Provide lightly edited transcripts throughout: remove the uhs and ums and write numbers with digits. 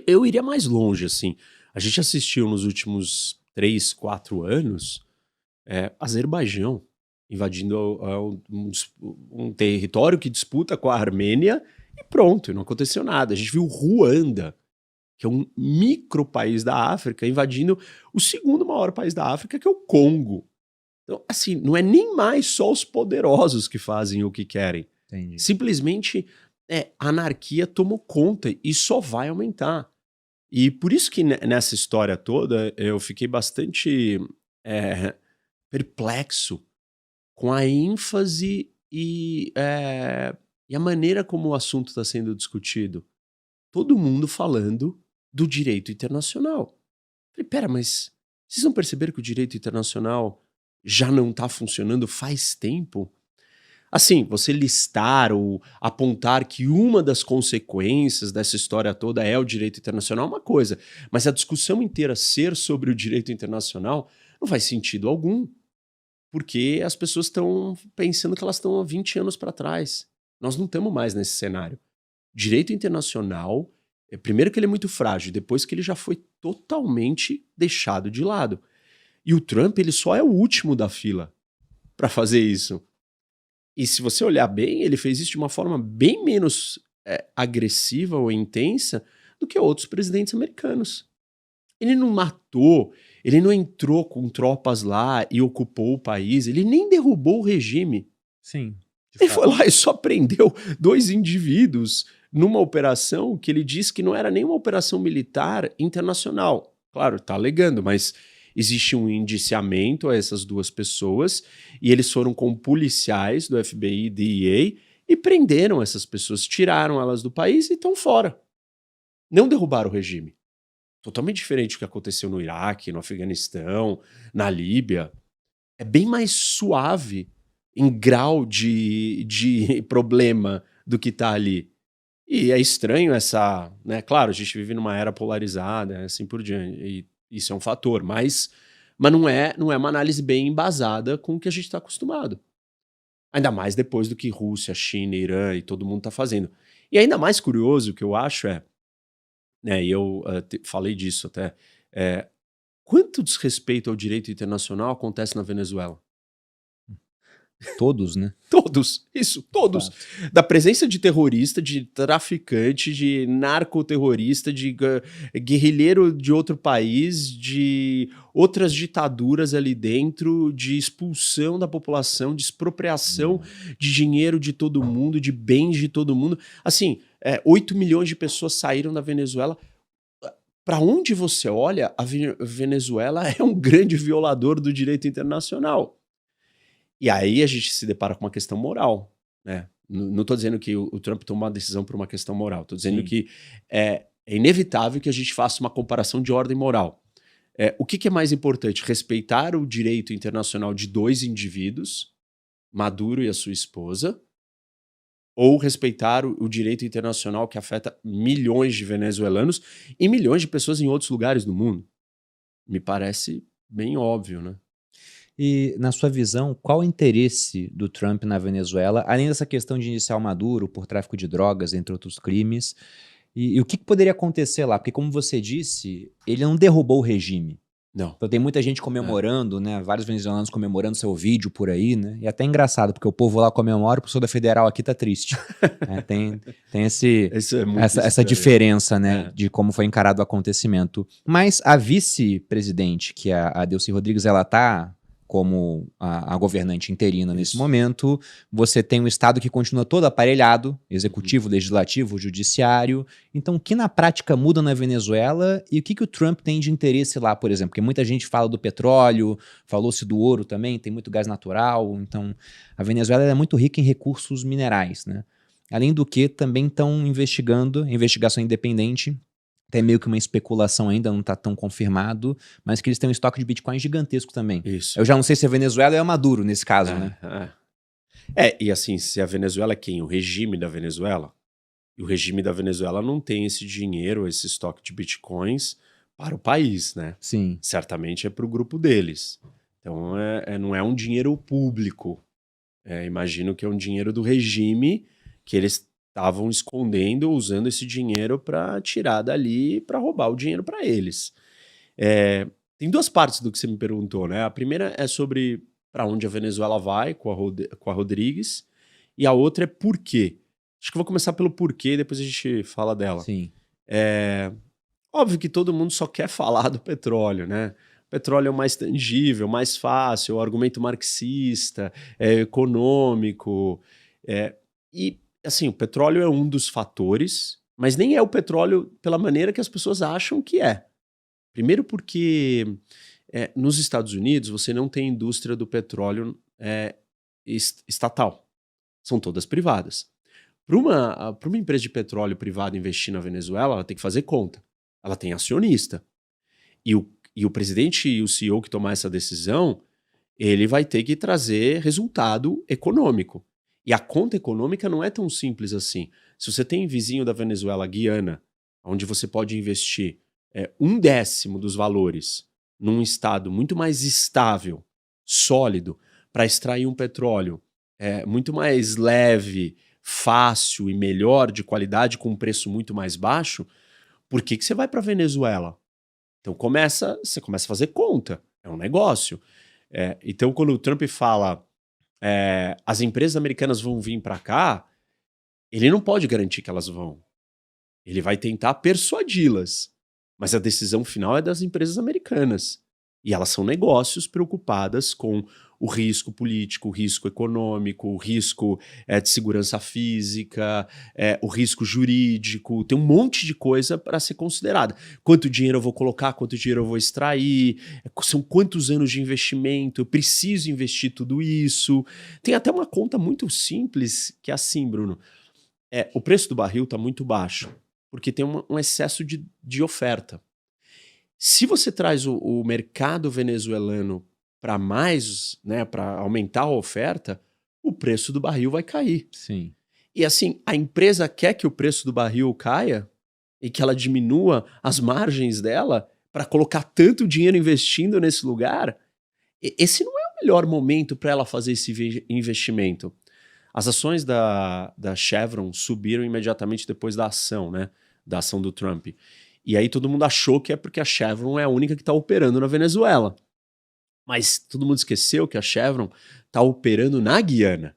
Eu iria mais longe, assim. A gente assistiu nos últimos 3, 4 anos Azerbaijão invadindo um território que disputa com a Armênia e pronto, não aconteceu nada. A gente viu Ruanda, que é um micro país da África, invadindo o segundo maior país da África, que é o Congo. Então, assim, não é nem mais só os poderosos que fazem o que querem. Entendi. Simplesmente a anarquia tomou conta e só vai aumentar. E por isso que nessa história toda eu fiquei bastante perplexo com a ênfase e a maneira como o assunto está sendo discutido. Todo mundo falando do direito internacional. Falei, pera, mas vocês não perceberam que o direito internacional já não está funcionando faz tempo? Assim, você listar ou apontar que uma das consequências dessa história toda é o direito internacional é uma coisa, mas a discussão inteira ser sobre o direito internacional não faz sentido algum, porque as pessoas estão pensando que elas estão há 20 anos para trás. Nós não estamos mais nesse cenário. Direito internacional, primeiro que ele é muito frágil, depois que ele já foi totalmente deixado de lado. E o Trump, ele só é o último da fila para fazer isso. E se você olhar bem, ele fez isso de uma forma bem menos agressiva ou intensa do que outros presidentes americanos. Ele não matou, ele não entrou com tropas lá e ocupou o país, ele nem derrubou o regime. Sim. Ele foi lá e só prendeu 2 indivíduos numa operação que ele disse que não era nem uma operação militar internacional. Claro, está alegando, mas existe um indiciamento a essas 2 pessoas e eles foram com policiais do FBI e DEA e prenderam essas pessoas, tiraram elas do país e estão fora. Não derrubaram o regime. Totalmente diferente do que aconteceu no Iraque, no Afeganistão, na Líbia. É bem mais suave em grau de problema do que está ali. E é estranho essa... né? Claro, a gente vive numa era polarizada, assim por diante, e isso é um fator, mas não é uma análise bem embasada com o que a gente está acostumado. Ainda mais depois do que Rússia, China, Irã e todo mundo está fazendo. E ainda mais curioso, o que eu acho e eu falei disso até, quanto desrespeito ao direito internacional acontece na Venezuela? Todos, né? Todos, isso, todos. Da presença de terrorista, de traficante, de narcoterrorista, de guerrilheiro de outro país, de outras ditaduras ali dentro, de expulsão da população, de expropriação de dinheiro de todo mundo, de bens de todo mundo. Assim, 8 milhões de pessoas saíram da Venezuela. Para onde você olha, a Venezuela é um grande violador do direito internacional. E aí a gente se depara com uma questão moral, né? Não estou dizendo que o Trump tomou uma decisão por uma questão moral. Estou dizendo que é inevitável que a gente faça uma comparação de ordem moral. O que é mais importante? Respeitar o direito internacional de 2 indivíduos, Maduro e a sua esposa, ou respeitar o direito internacional que afeta milhões de venezuelanos e milhões de pessoas em outros lugares do mundo? Me parece bem óbvio, né? E, na sua visão, qual o interesse do Trump na Venezuela, além dessa questão de iniciar o Maduro por tráfico de drogas, entre outros crimes, e o que poderia acontecer lá? Porque, como você disse, ele não derrubou o regime. Não. Então tem muita gente comemorando, né? Vários venezuelanos comemorando seu vídeo por aí, né? E até engraçado, porque o povo lá comemora, o professor da Federal aqui tá triste. Tem essa diferença, né? De como foi encarado o acontecimento. Mas a vice-presidente, que é a Delcy Rodrigues, ela tá como a governante interina nesse momento. Você tem um Estado que continua todo aparelhado, executivo, legislativo, judiciário. Então, o que na prática muda na Venezuela e o que o Trump tem de interesse lá, por exemplo? Porque muita gente fala do petróleo, falou-se do ouro também, tem muito gás natural. Então, a Venezuela é muito rica em recursos minerais, né? Além do que, também estão investigando, investigação independente, tem meio que uma especulação ainda, não está tão confirmado, mas que eles têm um estoque de Bitcoin gigantesco também. Isso. Eu já não sei se a Venezuela é o Maduro nesse caso, né? E assim, se a Venezuela é quem? O regime da Venezuela? E o regime da Venezuela não tem esse dinheiro, esse estoque de Bitcoins para o país, né? Sim. Certamente é para o grupo deles. Então não é um dinheiro público. Imagino que é um dinheiro do regime que eles estavam escondendo, usando esse dinheiro para tirar dali, para roubar o dinheiro para eles. Tem duas partes do que você me perguntou, né? A primeira é sobre para onde a Venezuela vai com a Rodrigues, e a outra é por quê. Acho que eu vou começar pelo porquê, depois a gente fala dela. Sim. Óbvio que todo mundo só quer falar do petróleo, né? O petróleo é o mais tangível, mais fácil, o argumento marxista, econômico. E, assim, o petróleo é um dos fatores, mas nem é o petróleo pela maneira que as pessoas acham que é. Primeiro porque nos Estados Unidos você não tem indústria do petróleo estatal. São todas privadas. Para uma empresa de petróleo privada investir na Venezuela, ela tem que fazer conta. Ela tem acionista. E o presidente e o CEO que tomar essa decisão, ele vai ter que trazer resultado econômico. E a conta econômica não é tão simples assim. Se você tem vizinho da Venezuela, Guiana, onde você pode investir 1/10 dos valores num estado muito mais estável, sólido, para extrair um petróleo muito mais leve, fácil e melhor, de qualidade, com um preço muito mais baixo, por que você vai para a Venezuela? Então você começa a fazer conta, é um negócio. Então quando o Trump fala as empresas americanas vão vir para cá, ele não pode garantir que elas vão. Ele vai tentar persuadi-las, mas a decisão final é das empresas americanas. E elas são negócios preocupadas com o risco político, o risco econômico, o risco de segurança física, o risco jurídico. Tem um monte de coisa para ser considerada. Quanto dinheiro eu vou colocar, quanto dinheiro eu vou extrair, são quantos anos de investimento, eu preciso investir tudo isso. Tem até uma conta muito simples que é assim, Bruno. O preço do barril está muito baixo, porque tem um excesso de oferta. Se você traz o mercado venezuelano para mais, né, para aumentar a oferta, o preço do barril vai cair. Sim. E assim, a empresa quer que o preço do barril caia e que ela diminua as margens dela para colocar tanto dinheiro investindo nesse lugar. Esse não é o melhor momento para ela fazer esse investimento. As ações da Chevron subiram imediatamente depois da ação, né, da ação do Trump. E aí todo mundo achou que é porque a Chevron é a única que está operando na Venezuela. Mas todo mundo esqueceu que a Chevron está operando na Guiana.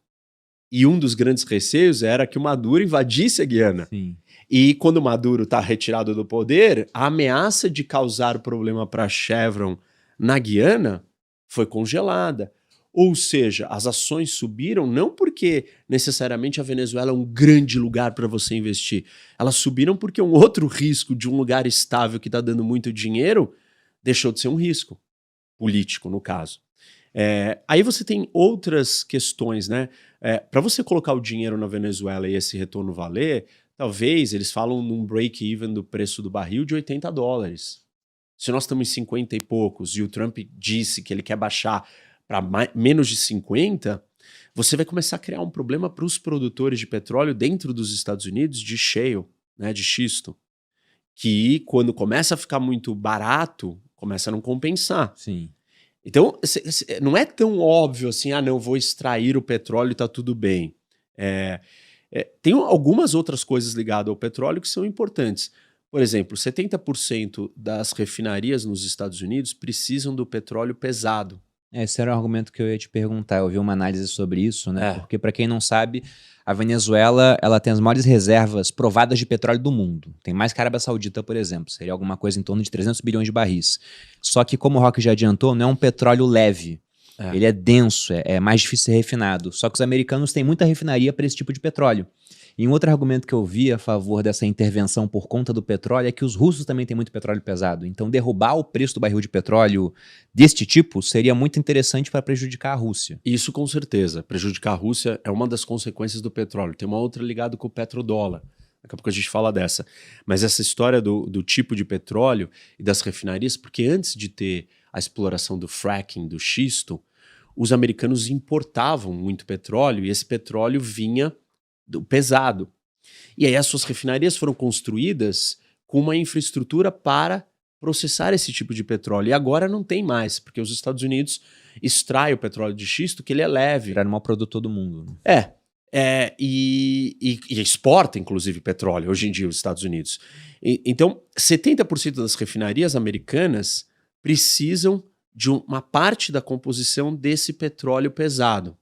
E um dos grandes receios era que o Maduro invadisse a Guiana. Sim. E quando o Maduro está retirado do poder, a ameaça de causar problema para a Chevron na Guiana foi congelada. Ou seja, as ações subiram não porque necessariamente a Venezuela é um grande lugar para você investir. Elas subiram porque um outro risco de um lugar estável que está dando muito dinheiro deixou de ser um risco político, no caso. Aí você tem outras questões, né? Para você colocar o dinheiro na Venezuela e esse retorno valer, talvez eles falam num break-even do preço do barril de $80. Se nós estamos em 50 e poucos e o Trump disse que ele quer baixar para menos de 50, você vai começar a criar um problema para os produtores de petróleo dentro dos Estados Unidos de shale, né, de xisto, que quando começa a ficar muito barato, começa a não compensar. Sim. Então, não é tão óbvio assim, não, vou extrair o petróleo e tá tudo bem. Tem algumas outras coisas ligadas ao petróleo que são importantes. Por exemplo, 70% das refinarias nos Estados Unidos precisam do petróleo pesado. Esse era o argumento que eu ia te perguntar. Eu vi uma análise sobre isso, né? Porque, para quem não sabe, a Venezuela ela tem as maiores reservas provadas de petróleo do mundo. Tem mais que a Arábia Saudita, por exemplo. Seria alguma coisa em torno de 300 bilhões de barris. Só que, como o Rock já adiantou, não é um petróleo leve. Ele é denso, é mais difícil de ser refinado. Só que os americanos têm muita refinaria para esse tipo de petróleo. E um outro argumento que eu vi a favor dessa intervenção por conta do petróleo é que os russos também têm muito petróleo pesado. Então, derrubar o preço do barril de petróleo deste tipo seria muito interessante para prejudicar a Rússia. Isso com certeza. Prejudicar a Rússia é uma das consequências do petróleo. Tem uma outra ligada com o petrodólar. Daqui a pouco a gente fala dessa. Mas essa história do tipo de petróleo e das refinarias, porque antes de ter a exploração do fracking, do xisto, os americanos importavam muito petróleo e esse petróleo vinha do pesado. E aí as suas refinarias foram construídas com uma infraestrutura para processar esse tipo de petróleo. E agora não tem mais, porque os Estados Unidos extraem o petróleo de xisto, que ele é leve. Era o maior produtor do mundo. E exporta, inclusive, petróleo, hoje em dia, os Estados Unidos. Então, 70% das refinarias americanas precisam de uma parte da composição desse petróleo pesado.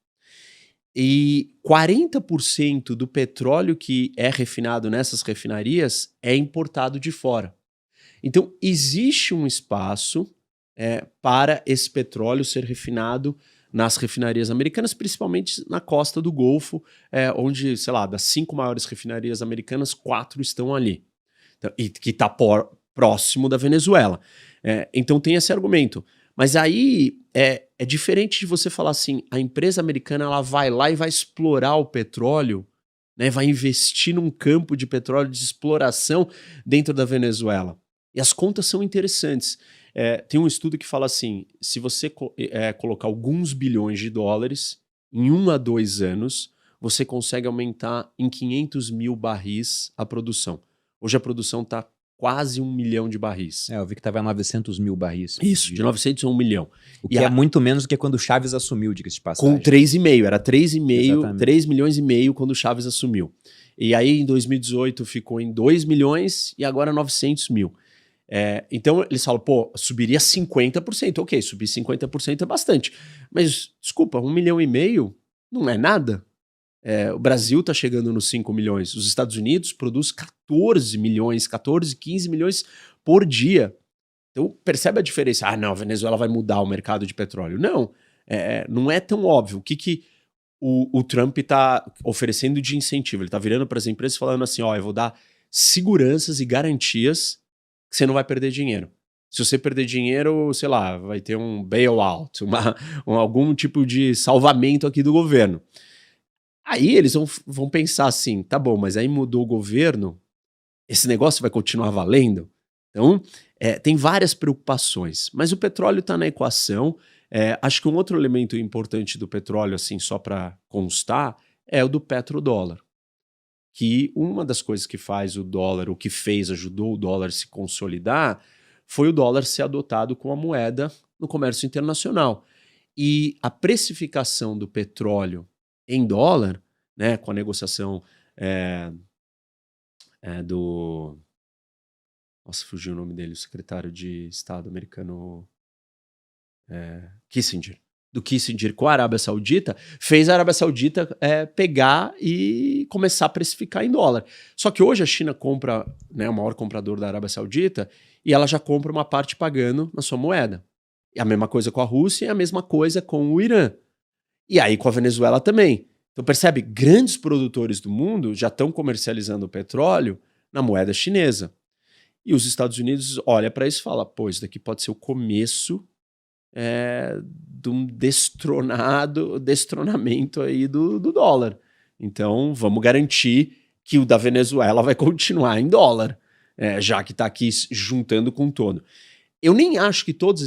E 40% do petróleo que é refinado nessas refinarias é importado de fora. Então, existe um espaço para esse petróleo ser refinado nas refinarias americanas, principalmente na costa do Golfo, onde, sei lá, das 5 maiores refinarias americanas, 4 estão ali. Então, e que está próximo da Venezuela. Então tem esse argumento. Mas aí é diferente de você falar assim, a empresa americana ela vai lá e vai explorar o petróleo, né, vai investir num campo de petróleo de exploração dentro da Venezuela. E as contas são interessantes. Tem um estudo que fala assim, se você colocar alguns bilhões de dólares em 1 a 2 anos, você consegue aumentar em 500 mil barris a produção. Hoje a produção está quase 1 milhão de barris. Eu vi que estava 900 mil barris. Isso, de 900 a 1 milhão. O que é muito menos do que quando o Chaves assumiu, diga-se de passagem. Com 3,5, era 3,5, 3 milhões e meio quando o Chaves assumiu. E aí em 2018 ficou em 2 milhões e agora 900 mil. Então eles falam, pô, subiria 50%. Ok, subir 50% é bastante. Mas, desculpa, 1,5 milhão não é nada. O Brasil está chegando nos 5 milhões. Os Estados Unidos produz 14 milhões, 14, 15 milhões por dia. Então percebe a diferença. Ah, não, a Venezuela vai mudar o mercado de petróleo. Não, não é tão óbvio. O que o Trump está oferecendo de incentivo? Ele está virando para as empresas falando assim, ó, eu vou dar seguranças e garantias que você não vai perder dinheiro. Se você perder dinheiro, sei lá, vai ter um bailout, algum tipo de salvamento aqui do governo. Aí eles vão pensar assim, tá bom, mas aí mudou o governo, esse negócio vai continuar valendo? Então, tem várias preocupações, mas o petróleo está na equação. Acho que um outro elemento importante do petróleo, assim, só para constar, é o do petrodólar. Que uma das coisas que faz o dólar, o que ajudou o dólar se consolidar, foi o dólar ser adotado como a moeda no comércio internacional. E a precificação do petróleo em dólar, né, com a negociação do... Nossa, fugiu o nome dele, o secretário de Estado americano, Kissinger. Do Kissinger com a Arábia Saudita, fez a Arábia Saudita pegar e começar a precificar em dólar. Só que hoje a China compra, né, o maior comprador da Arábia Saudita, e ela já compra uma parte pagando na sua moeda. É a mesma coisa com a Rússia e a mesma coisa com o Irã. E aí com a Venezuela também. Então percebe, grandes produtores do mundo já estão comercializando o petróleo na moeda chinesa. E os Estados Unidos olham para isso e falam, pô, isso daqui pode ser o começo de um destronamento aí do dólar. Então vamos garantir que o da Venezuela vai continuar em dólar, já que está aqui juntando com todo. Eu nem acho que todos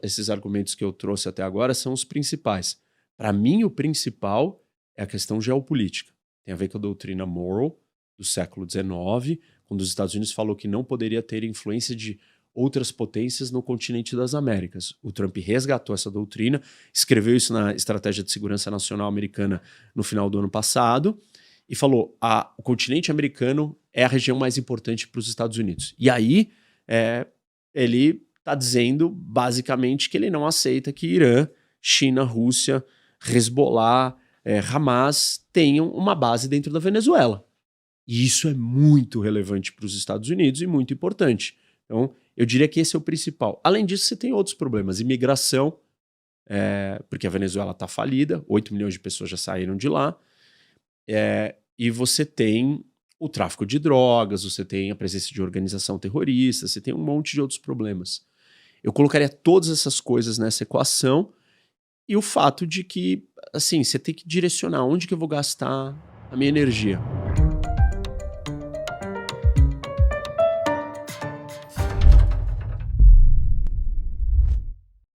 esses argumentos que eu trouxe até agora são os principais. Para mim, o principal é a questão geopolítica. Tem a ver com a doutrina Monroe do século XIX, quando os Estados Unidos falou que não poderia ter influência de outras potências no continente das Américas. O Trump resgatou essa doutrina, escreveu isso na Estratégia de Segurança Nacional Americana no final do ano passado e falou, o continente americano é a região mais importante para os Estados Unidos. E aí ele está dizendo basicamente que ele não aceita que Irã, China, Rússia, Hezbollah, Hamas tenham uma base dentro da Venezuela. E isso é muito relevante para os Estados Unidos e muito importante. Então, eu diria que esse é o principal. Além disso, você tem outros problemas. Imigração, porque a Venezuela está falida, 8 milhões de pessoas já saíram de lá. E você tem o tráfico de drogas, você tem a presença de organização terrorista, você tem um monte de outros problemas. Eu colocaria todas essas coisas nessa equação e o fato de que, assim, você tem que direcionar onde que eu vou gastar a minha energia.